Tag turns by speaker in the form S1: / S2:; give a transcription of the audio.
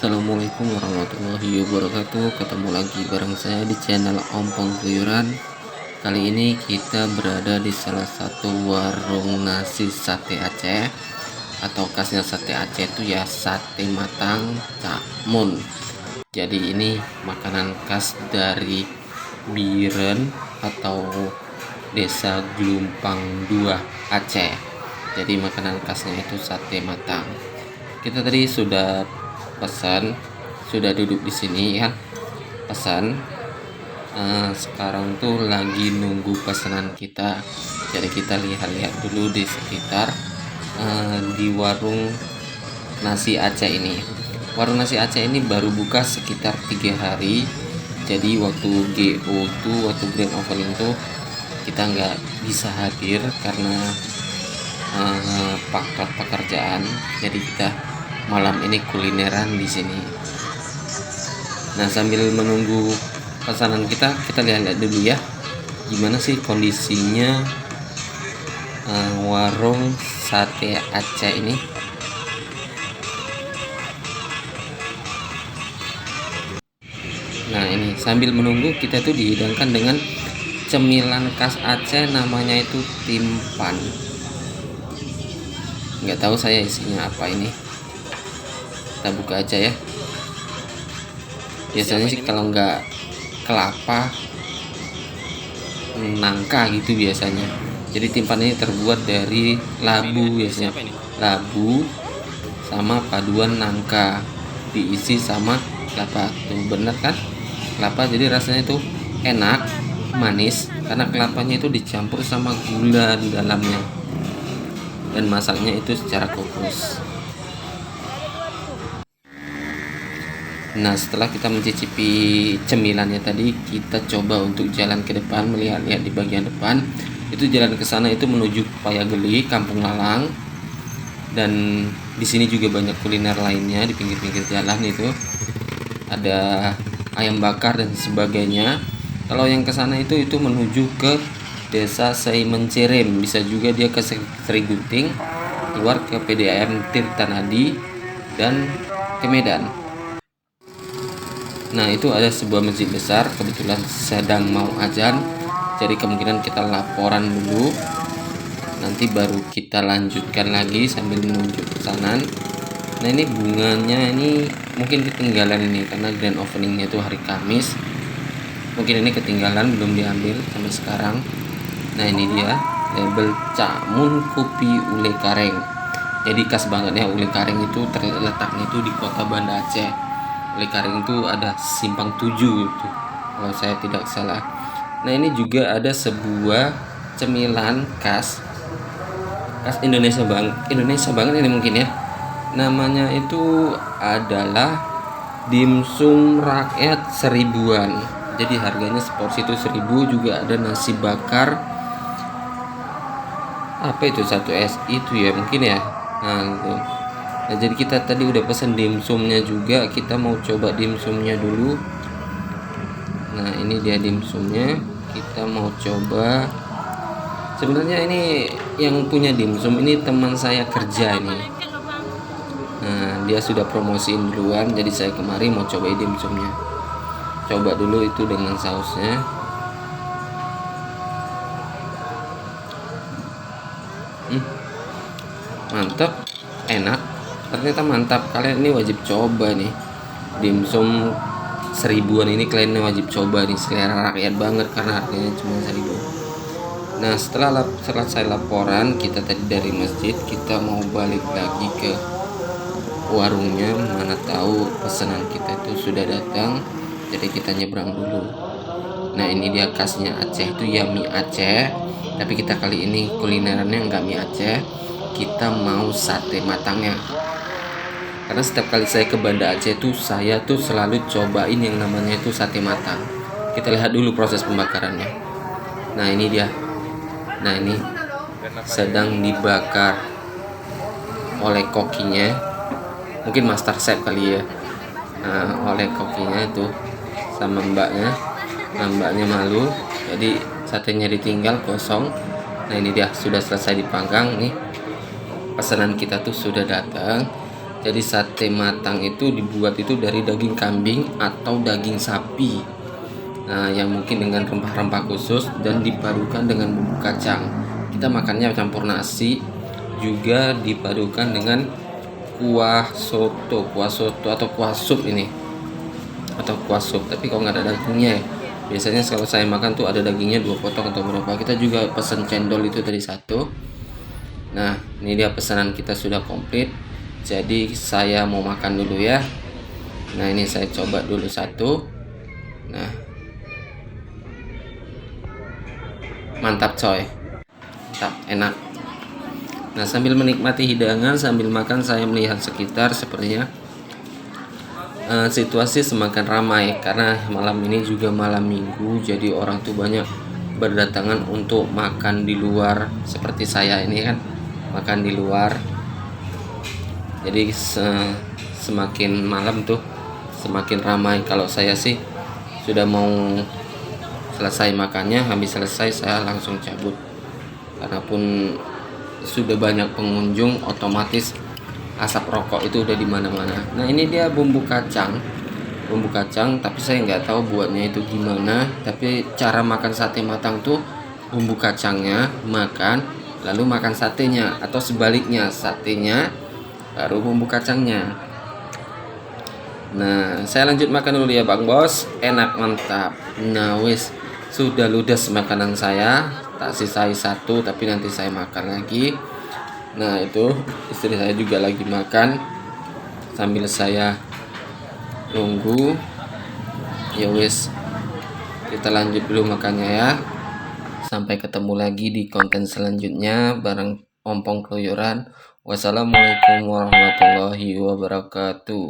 S1: Assalamualaikum warahmatullahi wabarakatuh. Ketemu lagi bareng saya di channel Ompong Keluyuran. Kali ini kita berada di salah satu warung nasi sate Aceh, atau khasnya sate Aceh itu ya sate matang Cak Mun. Jadi ini makanan khas dari Biren atau Desa Gelumpang 2 Aceh. Jadi makanan khasnya itu sate matang. Kita tadi sudah pesan, sudah duduk di sini ya, pesan. Sekarang tuh lagi nunggu pesanan kita. Jadi kita lihat-lihat dulu di sekitar di warung nasi Aceh ini. Warung nasi Aceh ini baru buka sekitar 3 hari. Jadi waktu GO tuh, waktu grand opening tuh kita nggak bisa hadir karena faktor pekerjaan. Jadi kita malam ini kulineran di sini. Nah, sambil menunggu pesanan kita lihat-lihat dulu ya, gimana sih kondisinya warung sate Aceh ini. Nah, ini sambil menunggu kita tuh dihidangkan dengan cemilan khas Aceh, namanya itu timpan. Nggak tahu saya isinya apa ini. Kita buka aja ya. Biasanya sih kalau nggak kelapa, nangka gitu biasanya. Jadi timpan ini terbuat dari labu biasanya. Labu sama paduan nangka diisi sama kelapa. Tuh bener kan? Kelapa, jadi rasanya itu enak, manis karena kelapanya itu dicampur sama gula di dalamnya. Dan masaknya itu secara kukus. Nah, setelah kita mencicipi cemilannya tadi, kita coba untuk jalan ke depan, melihat-lihat di bagian depan. Itu jalan ke sana itu menuju Payageli, Kampung Lalang. Dan di sini juga banyak kuliner lainnya di pinggir-pinggir jalan itu. Ada ayam bakar dan sebagainya. Kalau yang ke sana itu menuju ke Desa Seimencerem, bisa juga dia ke Sri Gunting, keluar ke PDAM Tirtanadi dan ke Medan. Nah, itu ada sebuah masjid besar, kebetulan sedang mau azan, jadi kemungkinan kita laporan dulu, nanti baru kita lanjutkan lagi sambil menunggu pesanan. Nah, ini bunganya ini mungkin ketinggalan ini karena grand openingnya itu hari Kamis. Mungkin ini ketinggalan, belum diambil sampai sekarang. Nah, ini dia label Cak Mun Kopi Ule Kareng. Jadi khas banget ya, Ule Kareng itu terletaknya itu di kota Banda Aceh. Ule Kareng itu ada simpang 7 itu, kalau saya tidak salah. Nah, ini juga ada sebuah cemilan khas Indonesia banget ini mungkin ya. Namanya itu adalah dimsum rakyat 1000-an. Jadi harganya seporsi itu 1000, juga ada nasi bakar. Apa itu 1 SI itu ya mungkin ya. Nah, gitu. Nah, jadi kita tadi udah pesen dimsumnya juga, kita mau coba dimsumnya dulu. Nah, ini dia dimsumnya, kita mau coba. Sebenarnya ini yang punya dimsum ini teman saya kerja ini. Nah, dia sudah promosiin duluan, jadi saya kemari mau coba dimsumnya. Coba dulu itu dengan sausnya. Mantap, enak. Ternyata mantap, kalian ini wajib coba nih dimsum 1000-an ini, kalian ini wajib coba nih, selera rakyat banget karena harganya cuma 1000. Nah, setelah selesai laporan kita tadi dari masjid, kita mau balik lagi ke warungnya, mana tahu pesanan kita itu sudah datang, jadi kita nyebrang dulu. Nah, ini dia khasnya Aceh itu ya mie Aceh, tapi kita kali ini kulinerannya nggak mie Aceh, kita mau sate matangnya. Karena setiap kali saya ke Banda Aceh itu saya tuh selalu cobain yang namanya itu sate matang. Kita lihat dulu proses pembakarannya. Nah, ini dia. Nah, ini sedang dibakar oleh kokinya, mungkin master chef kali ya. Nah, oleh kokinya itu sama mbaknya. Nah, mbaknya malu, jadi satenya ditinggal kosong. Nah, ini dia sudah selesai dipanggang nih. Pesanan kita tuh sudah datang. Jadi sate matang itu dibuat itu dari daging kambing atau daging sapi. Nah, yang mungkin dengan rempah-rempah khusus dan dipadukan dengan bumbu kacang. Kita makannya campur nasi, juga dipadukan dengan kuah soto atau kuah sup ini, atau kuah sup. Tapi kalau nggak ada dagingnya, biasanya kalau saya makan tuh ada dagingnya 2 potong atau berapa. Kita juga pesan cendol itu tadi 1. Nah, ini dia pesanan kita sudah komplit. Jadi saya mau makan dulu ya. Nah, ini saya coba dulu 1. Nah, mantap coy, mantap, enak. Nah, sambil menikmati hidangan sambil makan, saya melihat sekitar. Sepertinya situasi semakin ramai karena malam ini juga malam minggu, jadi orang tuh banyak berdatangan untuk makan di luar. Seperti saya ini kan makan di luar, jadi semakin malam tuh semakin ramai. Kalau saya sih sudah mau selesai makannya, habis selesai saya langsung cabut, karena pun sudah banyak pengunjung, otomatis asap rokok itu udah di mana-mana. Nah, ini dia bumbu kacang, tapi saya nggak tahu buatnya itu gimana. Tapi cara makan sate matang tuh bumbu kacangnya makan, lalu makan satenya, atau sebaliknya, satenya baru bumbu kacangnya. Nah, saya lanjut makan dulu ya Bang Bos. Enak, mantap. Nah, wis sudah ludes makanan saya. Tak sisai 1, tapi nanti saya makan lagi. Nah, itu istri saya juga lagi makan sambil saya nunggu. Ya wis, kita lanjut dulu makannya ya. Sampai ketemu lagi di konten selanjutnya bareng Ompong Keluyuran. Wassalamualaikum warahmatullahi wabarakatuh.